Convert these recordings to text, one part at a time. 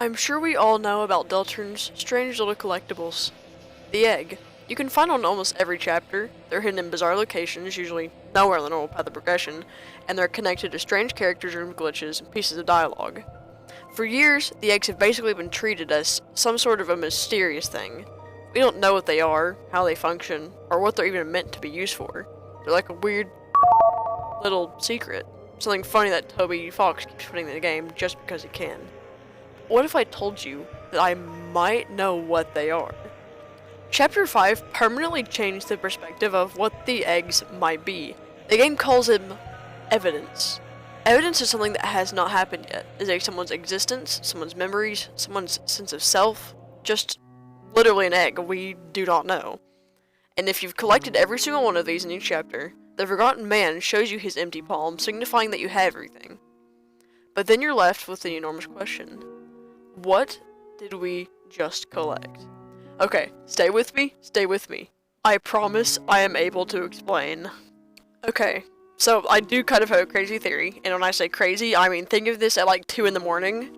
I'm sure we all know about Deltarune's strange little collectibles. The egg. You can find on almost every chapter. They're hidden in bizarre locations, usually nowhere on the normal path of progression, and they're connected to strange characters, room glitches, and pieces of dialogue. For years, the eggs have basically been treated as some sort of a mysterious thing. We don't know what they are, how they function, or what they're even meant to be used for. They're like a weird little secret. Something funny that Toby Fox keeps putting in the game just because he can. What if I told you that I might know what they are? Chapter 5 permanently changed the perspective of what the eggs might be. The game calls them evidence. Evidence is something that has not happened yet. Is it someone's existence, someone's memories, someone's sense of self? Just literally an egg, we do not know. And if you've collected every single one of these in each chapter, the Forgotten Man shows you his empty palm, signifying that you have everything. But then you're left with the enormous question. What did we just collect? Okay, stay with me, stay with me. I promise I am able to explain. Okay, so I do kind of have a crazy theory, and when I say crazy, I mean think of this at like 2 in the morning.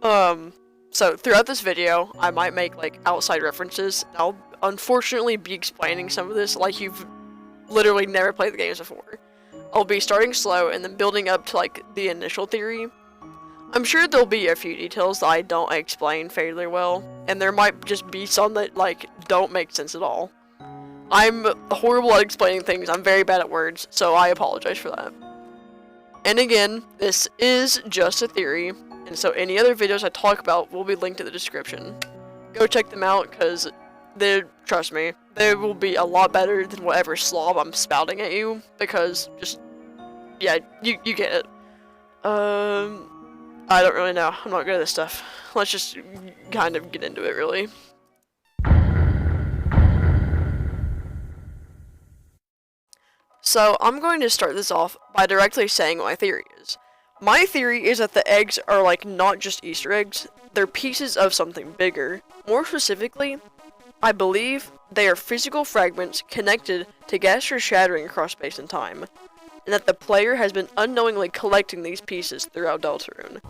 So throughout this video, I might make like outside references. I'll unfortunately be explaining some of this like you've literally never played the games before. I'll be starting slow and then building up to like the initial theory. I'm sure there'll be a few details that I don't explain fairly well, and there might just be some that like don't make sense at all. I'm horrible at explaining things, I'm very bad at words, so I apologize for that. And again, this is just a theory, and so any other videos I talk about will be linked in the description. Go check them out, because trust me, they will be a lot better than whatever slob I'm spouting at you, because just, yeah, you get it. I don't really know. I'm not good at this stuff. Let's just kind of get into it, really. So, I'm going to start this off by directly saying what my theory is. My theory is that the eggs are like not just Easter eggs, they're pieces of something bigger. More specifically, I believe they are physical fragments connected to Gasters shattering across space and time, and that the player has been unknowingly collecting these pieces throughout Deltarune.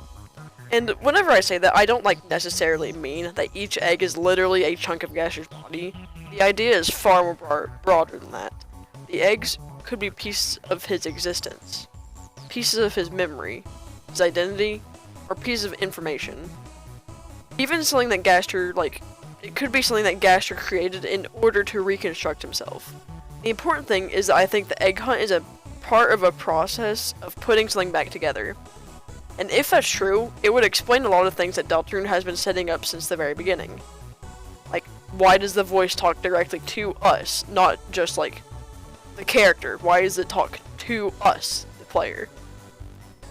And whenever I say that, I don't like necessarily mean that each egg is literally a chunk of Gasters' body. The idea is far more broader than that. The eggs could be pieces of his existence, pieces of his memory, his identity, or pieces of information. Even something that Gaster, it could be something that Gaster created in order to reconstruct himself. The important thing is that I think the egg hunt is a part of a process of putting something back together. And if that's true, it would explain a lot of things that Deltarune has been setting up since the very beginning. Like, why does the voice talk directly to us, not just like the character? Why does it talk to us, the player?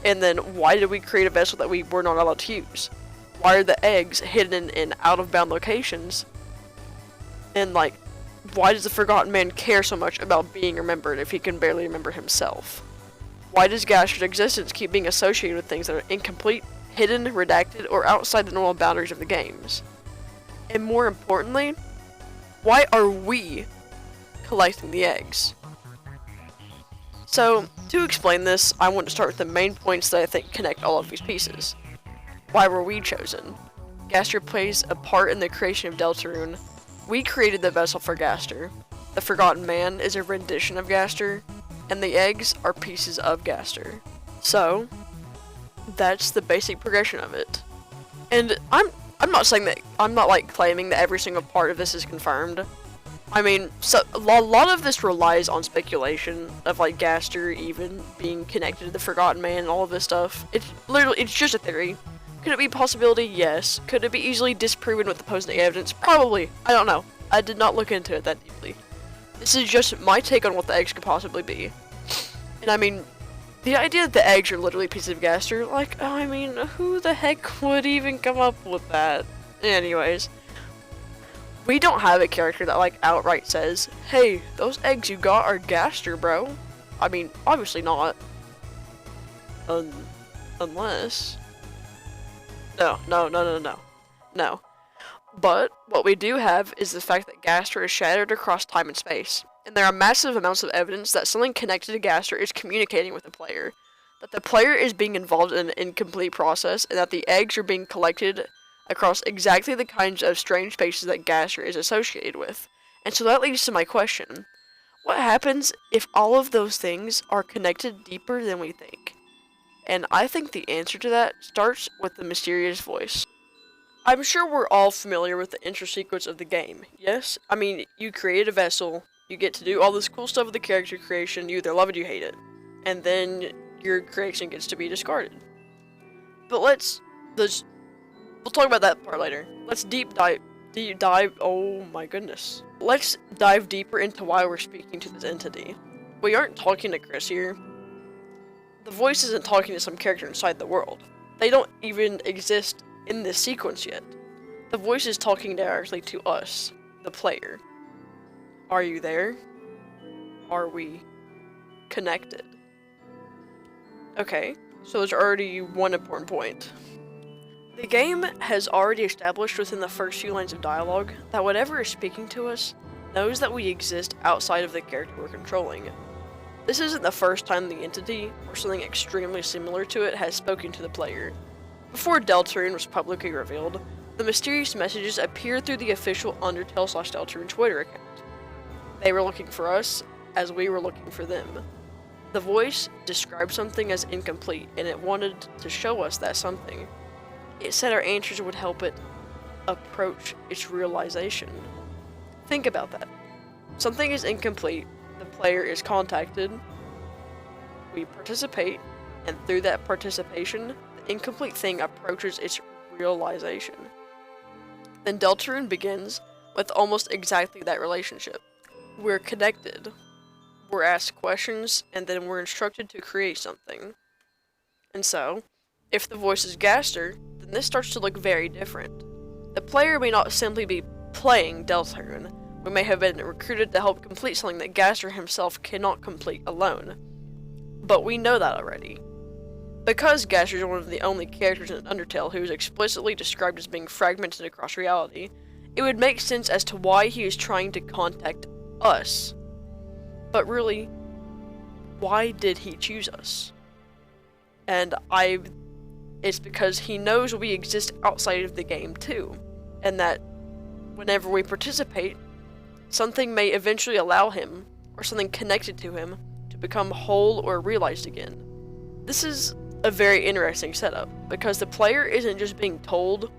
And then why did we create a vessel that we were not allowed to use? Why are the eggs hidden in out-of-bound locations? And like, why does the Forgotten Man care so much about being remembered if he can barely remember himself? Why does Gaster's existence keep being associated with things that are incomplete, hidden, redacted, or outside the normal boundaries of the games? And more importantly, why are we collecting the eggs? So, to explain this, I want to start with the main points that I think connect all of these pieces. Why were we chosen? Gaster plays a part in the creation of Deltarune. We created the vessel for Gaster. The Forgotten Man is a rendition of Gaster, and the eggs are pieces of Gaster. So, that's the basic progression of it. And I'm not saying that, I'm not like claiming that every single part of this is confirmed. I mean, so a lot of this relies on speculation of like Gaster even being connected to the Forgotten Man and all of this stuff. It's just a theory. Could it be a possibility? Yes. Could it be easily disproven with opposing evidence? Probably. I don't know. I did not look into it that deeply. This is just my take on what the eggs could possibly be. And I mean, the idea that the eggs are literally pieces of Gaster, like, I mean, who the heck would even come up with that? Anyways, we don't have a character that like outright says, hey, those eggs you got are Gaster, bro. I mean, obviously not. Unless... No. But what we do have is the fact that Gaster is shattered across time and space, and there are massive amounts of evidence that something connected to Gaster is communicating with the player. that the player is being involved in an incomplete process, and that the eggs are being collected across exactly the kinds of strange spaces that Gaster is associated with. And so that leads to my question. What happens if all of those things are connected deeper than we think? And I think the answer to that starts with the mysterious voice. I'm sure we're all familiar with the intro sequence of the game, yes? I mean, you create a vessel, you get to do all this cool stuff with the character creation, you either love it or you hate it. And then your creation gets to be discarded. But we'll talk about that part later. Let's deep dive, oh my goodness. Let's dive deeper into why we're speaking to this entity. We aren't talking to Chris here. The voice isn't talking to some character inside the world. They don't even exist in this sequence yet. The voice is talking directly to us, the player. Are you there? Are we connected? Okay, so there's already one important point. The game has already established within the first few lines of dialogue that whatever is speaking to us knows that we exist outside of the character we're controlling. This isn't the first time the entity, or something extremely similar to it, has spoken to the player. Before Deltarune was publicly revealed, the mysterious messages appeared through the official Undertale/Deltarune Twitter account. They were looking for us, as we were looking for them. The voice described something as incomplete, and it wanted to show us that something. It said our answers would help it approach its realization. Think about that. Something is incomplete, the player is contacted, we participate, and through that participation, the incomplete thing approaches its realization. Then Deltarune begins with almost exactly that relationship. We're connected. We're asked questions, and then we're instructed to create something. And so, if the voice is Gaster, then this starts to look very different. The player may not simply be playing Deltarune. We may have been recruited to help complete something that Gaster himself cannot complete alone. But we know that already. Because Gaster is one of the only characters in Undertale who is explicitly described as being fragmented across reality, it would make sense as to why he is trying to contact us. But really, why did he choose us? And it's because he knows we exist outside of the game too, and that whenever we participate, something may eventually allow him, or something connected to him, to become whole or realized again. This is a very interesting setup, because the player isn't just being told,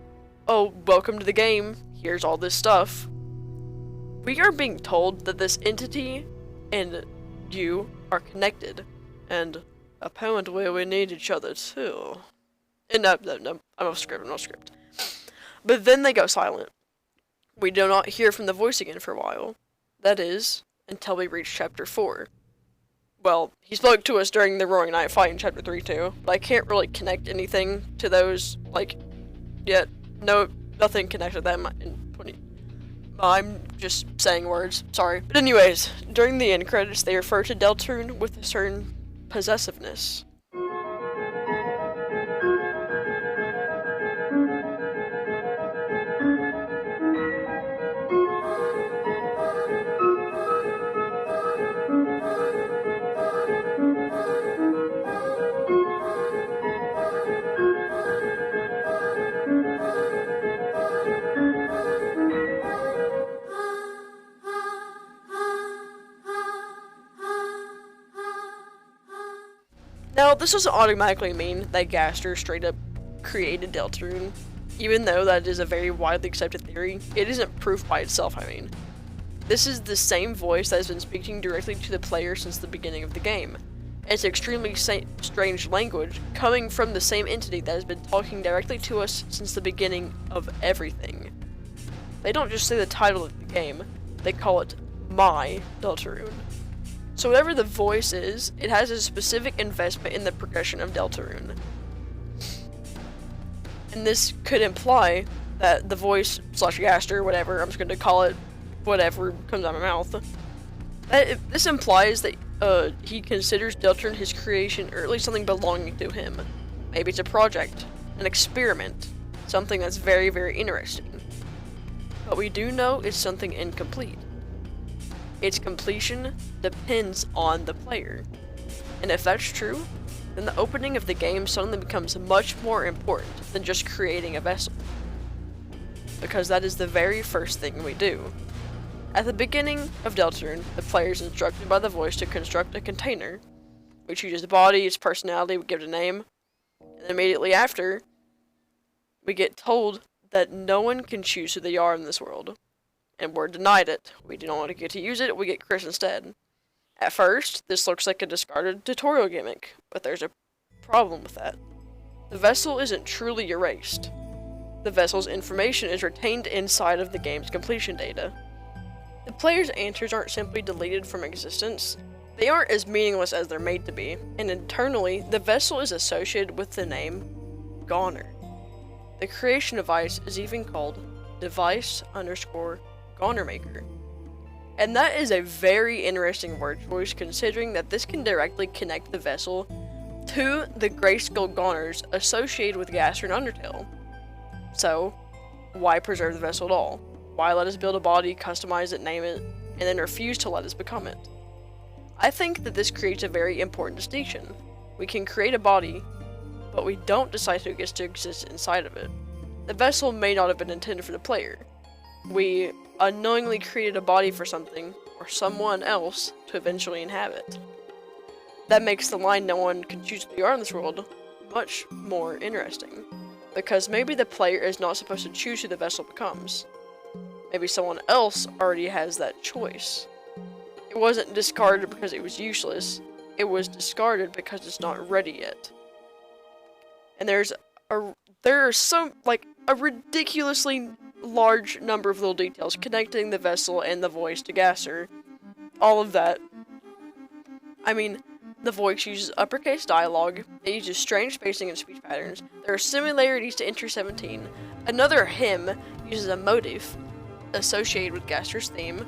oh, welcome to the game, here's all this stuff. We are being told that this entity and you are connected, and apparently we need each other too. And no, I'm off script. But then they go silent. We do not hear from the voice again for a while. That is, until we reach chapter 4. Well, he spoke to us during the Roaring Night fight in chapter 3 too, but I can't really connect anything to those, yet. No, nothing connected them in 20. I'm just saying words, sorry. But anyways, during the end credits, they refer to Deltarune with a certain possessiveness. Now, this doesn't automatically mean that Gaster straight up created Deltarune. Even though that is a very widely accepted theory, it isn't proof by itself, I mean. This is the same voice that has been speaking directly to the player since the beginning of the game. It's extremely strange language coming from the same entity that has been talking directly to us since the beginning of everything. They don't just say the title of the game, they call it My Deltarune. So whatever the voice is, it has a specific investment in the progression of Deltarune. And this could imply that the voice / Gaster, whatever, I'm just going to call it whatever comes out of my mouth. This implies that he considers Deltarune his creation, or at least something belonging to him. Maybe it's a project, an experiment, something that's very, very interesting. But we do know it's something incomplete. Its completion depends on the player. And if that's true, then the opening of the game suddenly becomes much more important than just creating a vessel. Because that is the very first thing we do. At the beginning of Deltarune, the player is instructed by the voice to construct a container. We choose its body, its personality, we give it a name, and immediately after, we get told that no one can choose who they are in this world. And we're denied it. We do not want to get to use it, we get Chris instead. At first, this looks like a discarded tutorial gimmick, but there's a problem with that. The vessel isn't truly erased. The vessel's information is retained inside of the game's completion data. The player's answers aren't simply deleted from existence, they aren't as meaningless as they're made to be, and internally, the vessel is associated with the name Goner. The creation device is even called device_GonerMaker. And that is a very interesting word choice considering that this can directly connect the vessel to the grayscale Goners associated with Gaster and Undertale. So, why preserve the vessel at all? Why let us build a body, customize it, name it, and then refuse to let us become it? I think that this creates a very important distinction. We can create a body, but we don't decide who gets to exist inside of it. The vessel may not have been intended for the player. We unknowingly created a body for something, or someone else, to eventually inhabit. That makes the line "no one can choose who they are in this world" much more interesting. Because maybe the player is not supposed to choose who the vessel becomes. Maybe someone else already has that choice. It wasn't discarded because it was useless, it was discarded because it's not ready yet. And there are some, like, a ridiculously large number of little details connecting the vessel and the voice to Gaster. All of that. I mean, the voice uses uppercase dialogue, it uses strange spacing and speech patterns, there are similarities to Enter 17, another hymn uses a motif associated with Gaster's theme,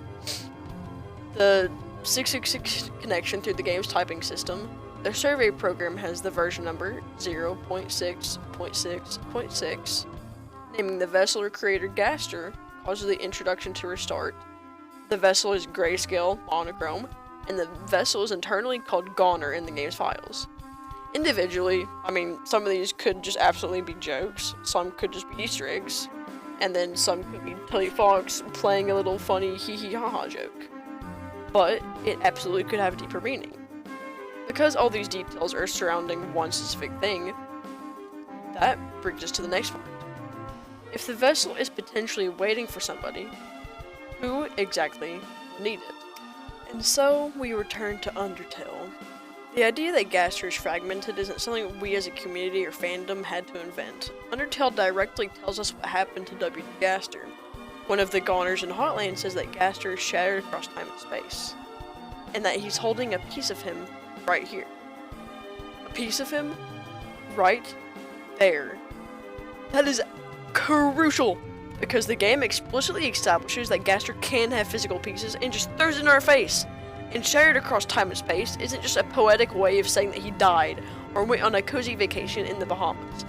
the 666 connection through the game's typing system, the survey program has the version number 0.6.6.6, naming the vessel or creator Gaster causes the introduction to restart, the vessel is grayscale, monochrome, and the vessel is internally called Goner in the game's files. Individually, I mean, some of these could just absolutely be jokes, some could just be Easter eggs, and then some could be Tilly Fox playing a little funny hee-hee-ha-ha joke. But it absolutely could have a deeper meaning. Because all these details are surrounding one specific thing, that brings us to the next point. If the vessel is potentially waiting for somebody, who exactly will need it? And so, we return to Undertale. The idea that Gaster is fragmented isn't something we as a community or fandom had to invent. Undertale directly tells us what happened to WD Gaster. One of the Goners in Hotland says that Gaster is shattered across time and space, and that he's holding a piece of him right here. A piece of him right there. That is crucial, because the game explicitly establishes that Gaster can have physical pieces and just throws it in our face. And shattered across time and space isn't just a poetic way of saying that he died or went on a cozy vacation in the Bahamas.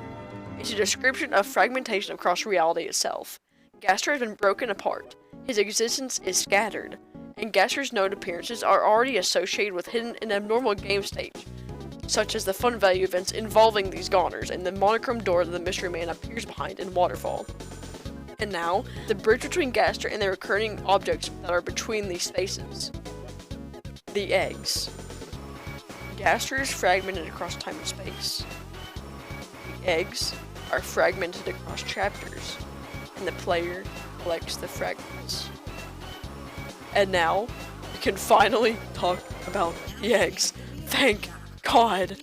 It's a description of fragmentation across reality itself. Gaster has been broken apart, his existence is scattered, and Gaster's known appearances are already associated with hidden and abnormal game stage, such as the fun value events involving these Goners and the monochrome door that the mystery man appears behind in Waterfall. And now, the bridge between Gaster and the recurring objects that are between these spaces. The eggs. Gaster is fragmented across time and space. The eggs are fragmented across chapters, and the player collects the fragments. And now, we can finally talk about the eggs. Thank God!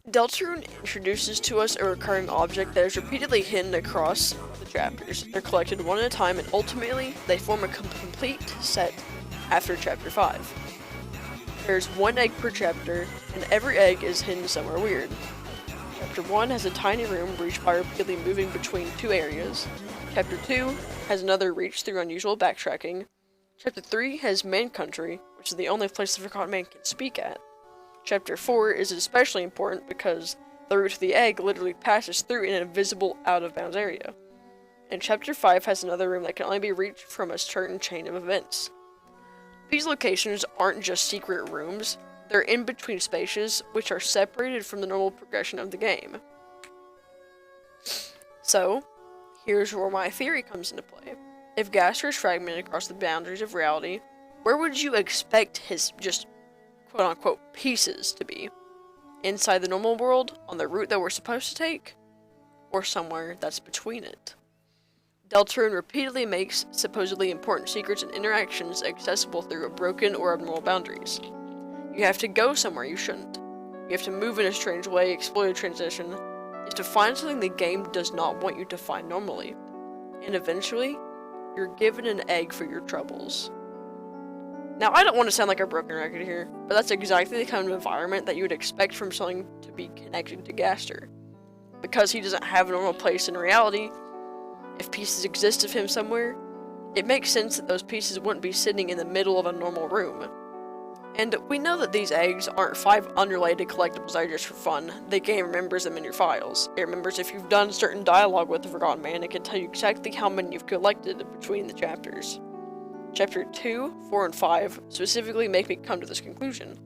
Deltarune introduces to us a recurring object that is repeatedly hidden across the chapters. They're collected one at a time, and ultimately, they form a complete set after chapter 5. There's one egg per chapter, and every egg is hidden somewhere weird. Chapter 1 has a tiny room reached by repeatedly moving between two areas. Chapter 2 has another reach through unusual backtracking. Chapter 3 has Man Country, which is the only place the Forgotten Man can speak at. Chapter 4 is especially important because the route to the egg literally passes through an invisible out-of-bounds area. And Chapter 5 has another room that can only be reached from a certain chain of events. These locations aren't just secret rooms, they're in-between spaces which are separated from the normal progression of the game. So, here's where my theory comes into play. If Gaster is fragmented across the boundaries of reality, where would you expect his just quote-unquote pieces to be? Inside the normal world, on the route that we're supposed to take, or somewhere that's between it? Deltarune repeatedly makes supposedly important secrets and interactions accessible through broken or abnormal boundaries. You have to go somewhere you shouldn't. You have to move in a strange way, exploit a transition. You have to find something the game does not want you to find normally. And eventually, you're given an egg for your troubles. Now, I don't want to sound like a broken record here, but that's exactly the kind of environment that you would expect from something to be connected to Gaster. Because he doesn't have a normal place in reality, if pieces exist of him somewhere, it makes sense that those pieces wouldn't be sitting in the middle of a normal room. And we know that these eggs aren't 5 unrelated collectibles that are just for fun. The game remembers them in your files. It remembers if you've done certain dialogue with the Forgotten Man, it can tell you exactly how many you've collected between the chapters. Chapter 2, 4, and 5 specifically make me come to this conclusion.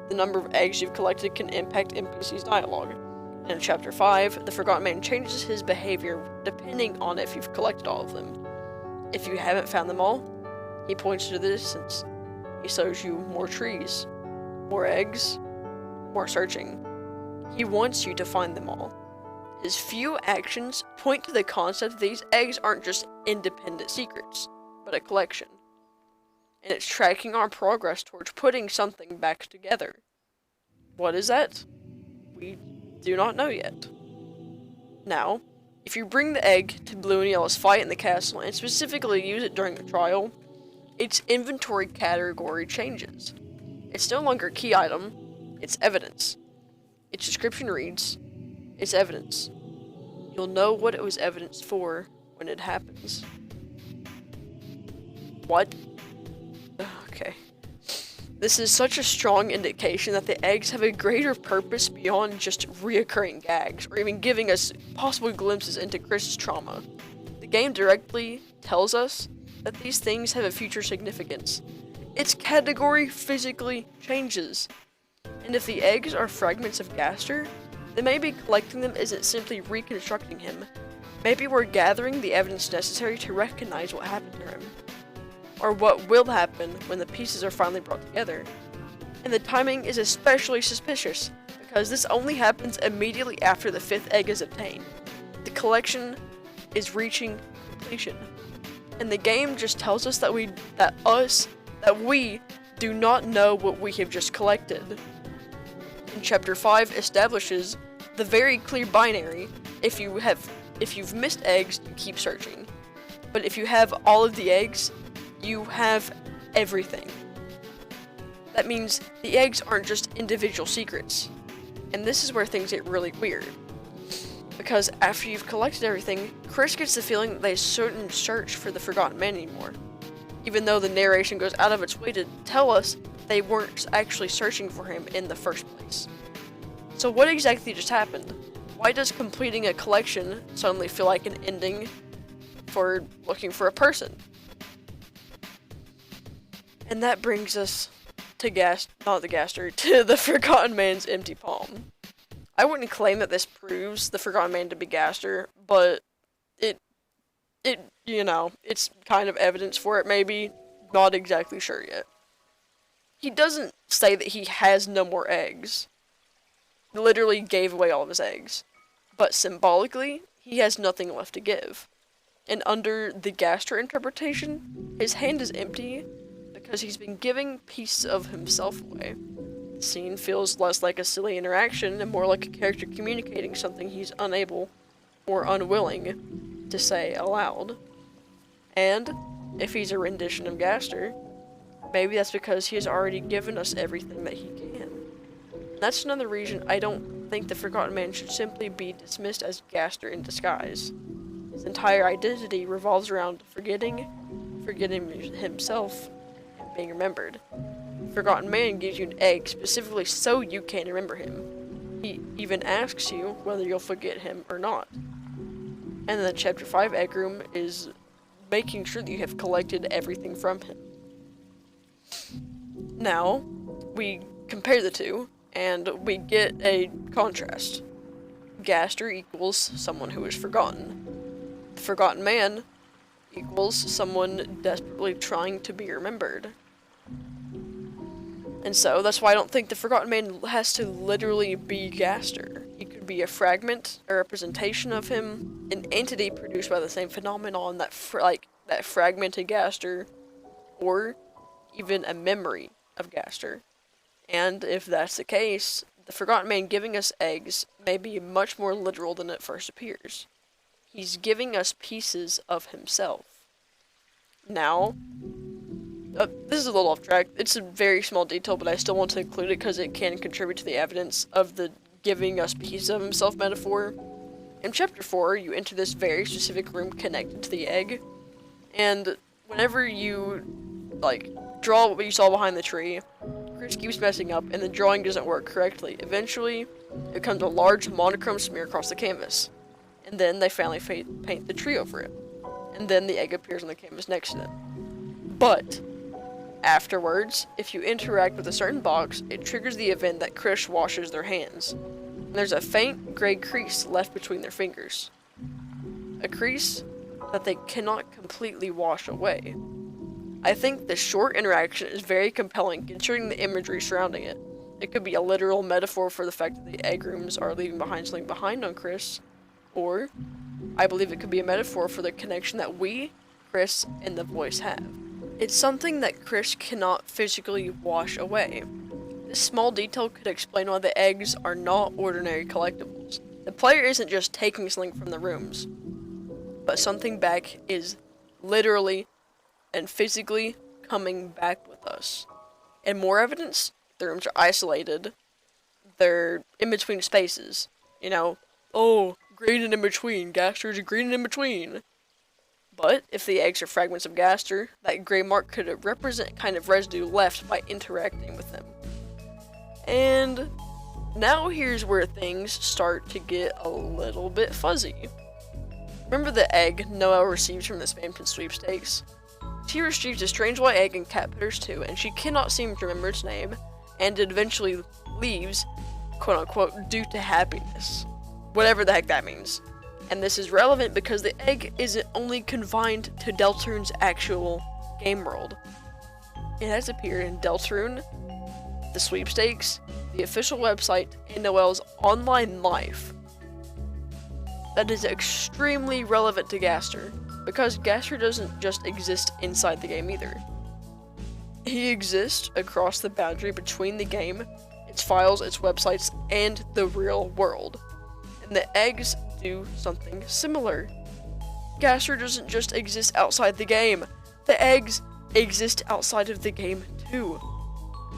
The number of eggs you've collected can impact NPC's dialogue. And in Chapter 5, the Forgotten Man changes his behavior depending on if you've collected all of them. If you haven't found them all, he points to the distance. He shows you more trees, more eggs, more searching. He wants you to find them all. His few actions point to the concept that these eggs aren't just independent secrets, but a collection. And it's tracking our progress towards putting something back together. What is that? We do not know yet. Now, if you bring the egg to Blue and Yellow's fight in the castle, and specifically use it during the trial, its inventory category changes. It's no longer a key item, it's evidence. Its description reads, it's evidence. You'll know what it was evidence for when it happens. What? Okay. This is such a strong indication that the eggs have a greater purpose beyond just reoccurring gags, or even giving us possible glimpses into Chris's trauma. The game directly tells us that these things have a future significance. Its category physically changes. And if the eggs are fragments of Gaster, then maybe collecting them isn't simply reconstructing him. Maybe we're gathering the evidence necessary to recognize what happened to him. Or what will happen when the pieces are finally brought together. And the timing is especially suspicious, because this only happens immediately after the 5th egg is obtained. The collection is reaching completion. And the game just tells us that we do not know what we have just collected. And Chapter 5 establishes the very clear binary. If you've missed eggs, you keep searching. But if you have all of the eggs, you have everything. That means the eggs aren't just individual secrets. And this is where things get really weird. Because after you've collected everything, Chris gets the feeling that they shouldn't search for the Forgotten Man anymore. Even though the narration goes out of its way to tell us they weren't actually searching for him in the first place. So what exactly just happened? Why does completing a collection suddenly feel like an ending for looking for a person? And that brings us to to the Forgotten Man's empty palm. I wouldn't claim that this proves the Forgotten Man to be Gaster, but it's kind of evidence for it, maybe. Not exactly sure yet. He doesn't say that he has no more eggs. He literally gave away all of his eggs. But symbolically, he has nothing left to give. And under the Gaster interpretation, his hand is empty because he's been giving pieces of himself away. The scene feels less like a silly interaction and more like a character communicating something he's unable or unwilling to say aloud. And if he's a rendition of Gaster, maybe that's because he has already given us everything that he can. That's another reason I don't think the Forgotten Man should simply be dismissed as Gaster in disguise. His entire identity revolves around forgetting himself, and being remembered. Forgotten Man gives you an egg specifically so you can remember him. He even asks you whether you'll forget him or not. And then the Chapter 5 egg room is making sure that you have collected everything from him. Now, we compare the two, and we get a contrast. Gaster equals someone who is forgotten. The forgotten man equals someone desperately trying to be remembered. And so, that's why I don't think the Forgotten Man has to literally be Gaster. He could be a fragment, a representation of him, an entity produced by the same phenomenon that that fragmented Gaster, or even a memory of Gaster. And if that's the case, the Forgotten Man giving us eggs may be much more literal than it first appears. He's giving us pieces of himself. Now, this is a little off track. It's a very small detail, but I still want to include it because it can contribute to the evidence of the giving us pieces of himself metaphor. In Chapter 4, you enter this very specific room connected to the egg, and whenever you, draw what you saw behind the tree, Chris keeps messing up, and the drawing doesn't work correctly. Eventually, it becomes a large monochrome smear across the canvas, and then they finally paint the tree over it, and then the egg appears on the canvas next to it. But afterwards, if you interact with a certain box, it triggers the event that Chris washes their hands. And there's a faint gray crease left between their fingers. A crease that they cannot completely wash away. I think the short interaction is very compelling considering the imagery surrounding it. It could be a literal metaphor for the fact that the egg rooms are leaving something behind on Chris, or I believe it could be a metaphor for the connection that we, Chris, and the voice have. It's something that Chris cannot physically wash away. This small detail could explain why the eggs are not ordinary collectibles. The player isn't just taking something from the rooms, but something back is literally and physically coming back with us. And more evidence, the rooms are isolated. They're in between spaces. Green and in between. Gaster's green and in between. But if the eggs are fragments of Gaster, that gray mark could represent kind of residue left by interacting with them. And now here's where things start to get a little bit fuzzy. Remember the egg Noelle receives from the Spamton sweepstakes? She receives a strange white egg in Cat Pitters 2, and she cannot seem to remember its name, and it eventually leaves, quote unquote, due to happiness. Whatever the heck that means. And this is relevant because the egg isn't only confined to Deltarune's actual game world. It has appeared in Deltarune, the sweepstakes, the official website, and Noelle's online life. That is extremely relevant to Gaster, because Gaster doesn't just exist inside the game either. He exists across the boundary between the game, its files, its websites, and the real world. And the eggs do something similar. Gaster doesn't just exist outside the game. The eggs exist outside of the game too.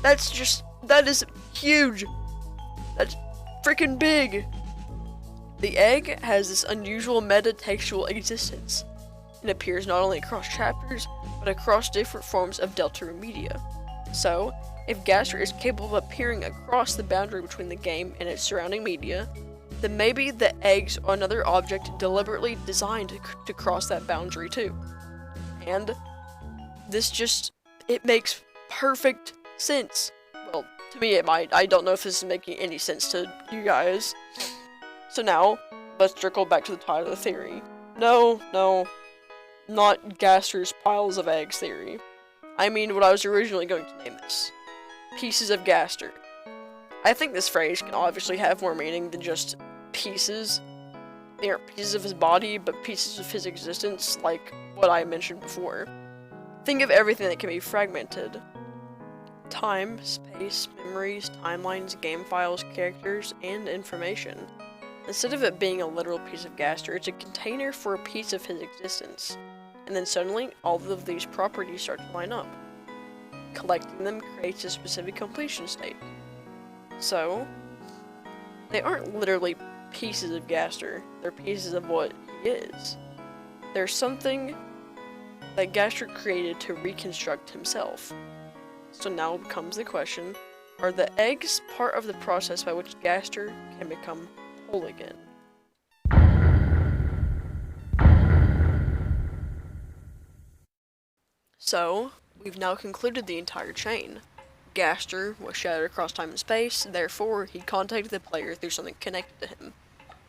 That is huge. That's freaking big. The egg has this unusual metatextual existence. It appears not only across chapters, but across different forms of Deltarune media. So, if Gaster is capable of appearing across the boundary between the game and its surrounding media, then maybe the eggs are another object deliberately designed to cross that boundary too. And it makes perfect sense. Well, to me it might. I don't know if this is making any sense to you guys. So now, let's circle back to the title of the theory. No, not Gaster's piles of eggs theory. I mean what I was originally going to name this. Pieces of Gaster. I think this phrase can obviously have more meaning than just pieces. They aren't pieces of his body, but pieces of his existence, like what I mentioned before. Think of everything that can be fragmented. Time, space, memories, timelines, game files, characters, and information. Instead of it being a literal piece of Gaster, it's a container for a piece of his existence. And then suddenly, all of these properties start to line up. Collecting them creates a specific completion state. So, they aren't literally pieces of Gaster, they're pieces of what he is. There's something that Gaster created to reconstruct himself. So now becomes the question, are the eggs part of the process by which Gaster can become whole again? So, We've now concluded the entire chain. Gaster was shattered across time and space, therefore he contacted the player through something connected to him.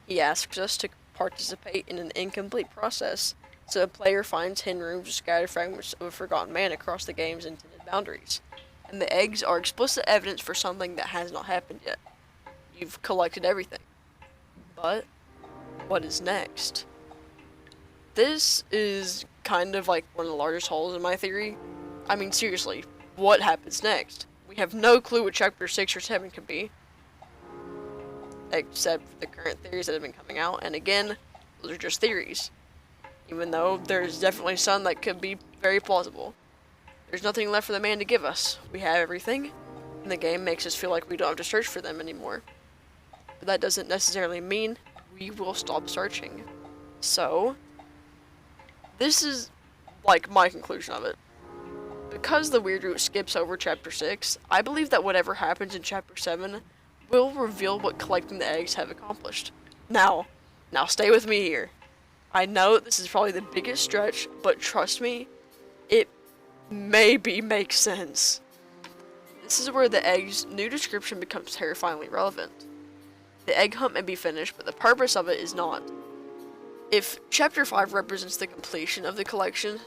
He asks us to participate in an incomplete process, so the player finds hidden rooms or scattered fragments of a forgotten man across the game's intended boundaries. And the eggs are explicit evidence for something that has not happened yet. You've collected everything. But what is next? This is kind of like one of the largest holes in my theory. I mean, seriously, what happens next? We have no clue what Chapter 6 or 7 could be, except for the current theories that have been coming out, and again, those are just theories. Even though there's definitely some that could be very plausible. There's nothing left for the man to give us. We have everything, and the game makes us feel like we don't have to search for them anymore. But that doesn't necessarily mean we will stop searching. So, this is, like, my conclusion of it. Because the weird route skips over Chapter 6, I believe that whatever happens in Chapter 7 will reveal what collecting the eggs have accomplished. Now stay with me here. I know this is probably the biggest stretch, but trust me, it maybe makes sense. This is where the egg's new description becomes terrifyingly relevant. The egg hunt may be finished, but the purpose of it is not. If Chapter 5 represents the completion of the collection,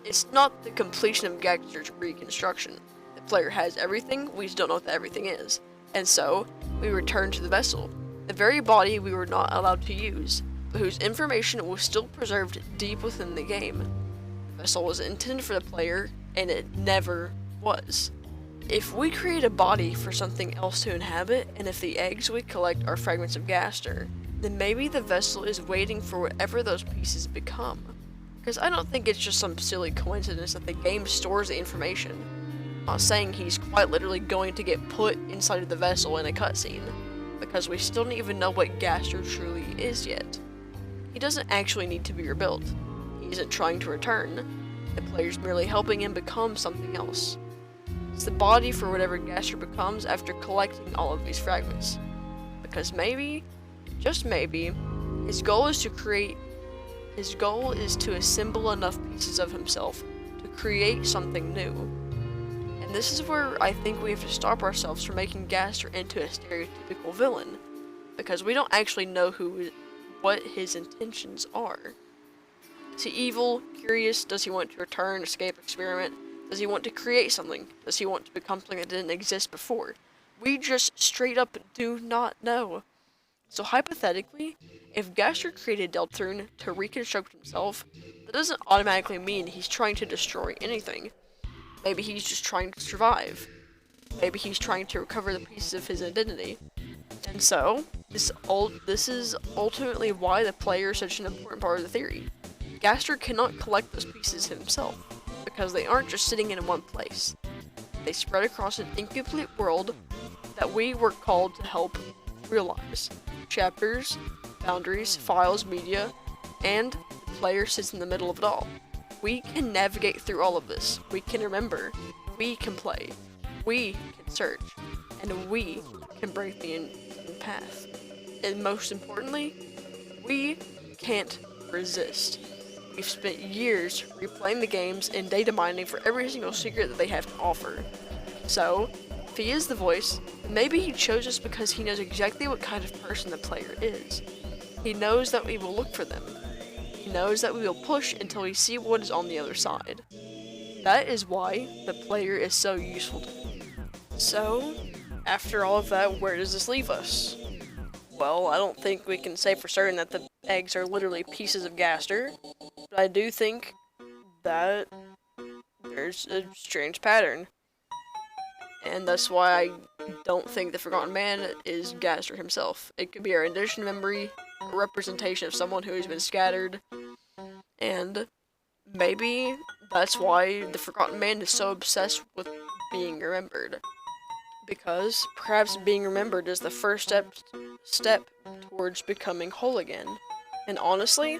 it's not the completion of Gasters' reconstruction. The player has everything, we just don't know what that everything is. And so, we return to the vessel, the very body we were not allowed to use, but whose information was still preserved deep within the game. The vessel was intended for the player, and it never was. If we create a body for something else to inhabit, and if the eggs we collect are fragments of Gaster, then maybe the vessel is waiting for whatever those pieces become. Because I don't think it's just some silly coincidence that the game stores the information. I'm not saying he's quite literally going to get put inside of the vessel in a cutscene, because we still don't even know what Gaster truly is yet. He doesn't actually need to be rebuilt. He isn't trying to return. The player's merely helping him become something else. It's the body for whatever Gaster becomes after collecting all of these fragments. Because maybe, just maybe, his goal is to assemble enough pieces of himself to create something new. And this is where I think we have to stop ourselves from making Gaster into a stereotypical villain, because we don't actually know what his intentions are. Is he evil, curious? Does he want to return, escape, experiment? Does he want to create something? Does he want to become something that didn't exist before? We just straight up do not know. So hypothetically, if Gaster created Deltarune to reconstruct himself, that doesn't automatically mean he's trying to destroy anything. Maybe he's just trying to survive. Maybe he's trying to recover the pieces of his identity. And so, this is ultimately why the player is such an important part of the theory. Gaster cannot collect those pieces himself, because they aren't just sitting in one place. They spread across an incomplete world that we were called to help realize. Chapters, boundaries, files, media, and the player sits in the middle of it all. We can navigate through all of this. We can remember. We can play. We can search. And we can break the path. And most importantly, we can't resist. We've spent years replaying the games and data mining for every single secret that they have to offer. So, if he is the voice, maybe he chose us because he knows exactly what kind of person the player is. He knows that we will look for them. He knows that we will push until we see what is on the other side. That is why the player is so useful to him. So, after all of that, where does this leave us? Well, I don't think we can say for certain that the eggs are literally pieces of Gaster, but I do think that there's a strange pattern. And that's why I don't think the Forgotten Man is Gaster himself. It could be a rendition memory, a representation of someone who has been scattered, and maybe that's why the Forgotten Man is so obsessed with being remembered. Because perhaps being remembered is the first step towards becoming whole again. And honestly,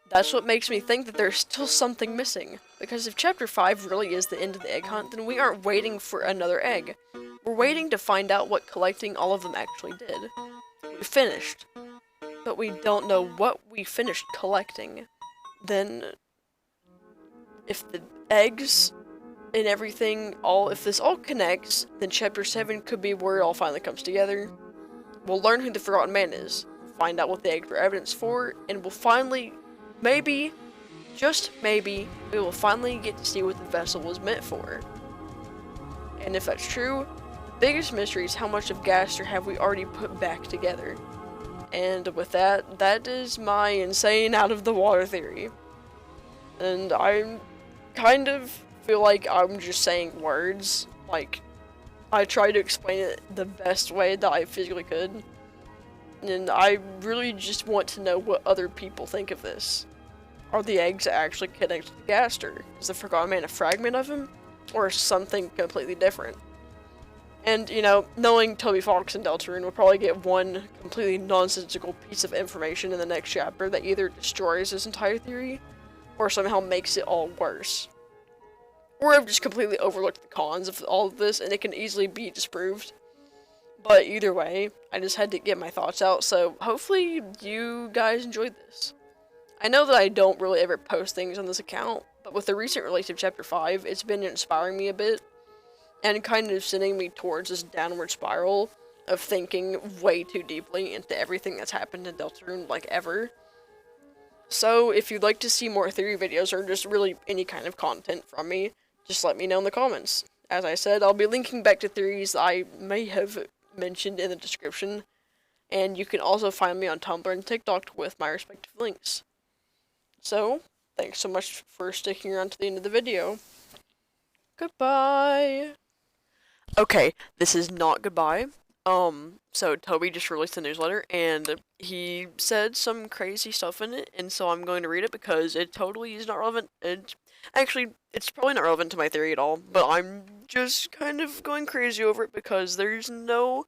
that's what makes me think that there's still something missing. Because if Chapter 5 really is the end of the egg hunt, then we aren't waiting for another egg. We're waiting to find out what collecting all of them actually did. We finished, but we don't know what we finished collecting. Then, if the eggs and everything, if this all connects, then Chapter 7 could be where it all finally comes together. We'll learn who the Forgotten Man is, find out what the eggs were evidence for, and we'll finally, maybe, just maybe, we will finally get to see what the vessel was meant for. And if that's true, the biggest mystery is how much of Gaster have we already put back together. And with that, that is my insane out of the water theory. And I kind of feel like I'm just saying words, like, I tried to explain it the best way that I physically could. And I really just want to know what other people think of this. Are the eggs actually connected to Gaster? Is the Forgotten Man a fragment of him? Or something completely different? And, you know, knowing Toby Fox and Deltarune, we'll probably get one completely nonsensical piece of information in the next chapter that either destroys this entire theory, or somehow makes it all worse. Or I've just completely overlooked the cons of all of this, and it can easily be disproved. But either way, I just had to get my thoughts out, so hopefully you guys enjoyed this. I know that I don't really ever post things on this account, but with the recent release of Chapter 5, it's been inspiring me a bit, and kind of sending me towards this downward spiral of thinking way too deeply into everything that's happened in Deltarune, like, ever. So, if you'd like to see more theory videos, or just really any kind of content from me, just let me know in the comments. As I said, I'll be linking back to theories I may have mentioned in the description, and you can also find me on Tumblr and TikTok with my respective links. So, thanks so much for sticking around to the end of the video. Goodbye! Okay, this is not goodbye. So Toby just released a newsletter, and he said some crazy stuff in it, and so I'm going to read it because it totally is not relevant. Actually, it's probably not relevant to my theory at all, but I'm just kind of going crazy over it because there's no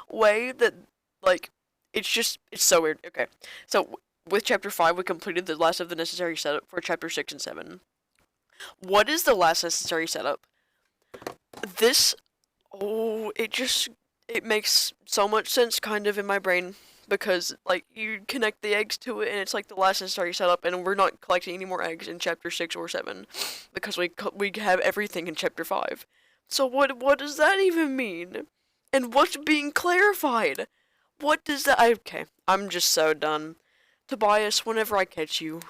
way that, like, it's so weird. Okay, so with Chapter 5, we completed the last of the necessary setup for Chapter 6 and 7. What is the last necessary setup? This, it makes so much sense kind of in my brain, because, like, you connect the eggs to it and it's like the last necessary setup, and we're not collecting any more eggs in Chapter 6 or 7 because we have everything in Chapter 5. So what does that even mean? And what's being clarified? What does that— okay, I'm just so done. Tobias, whenever I catch you,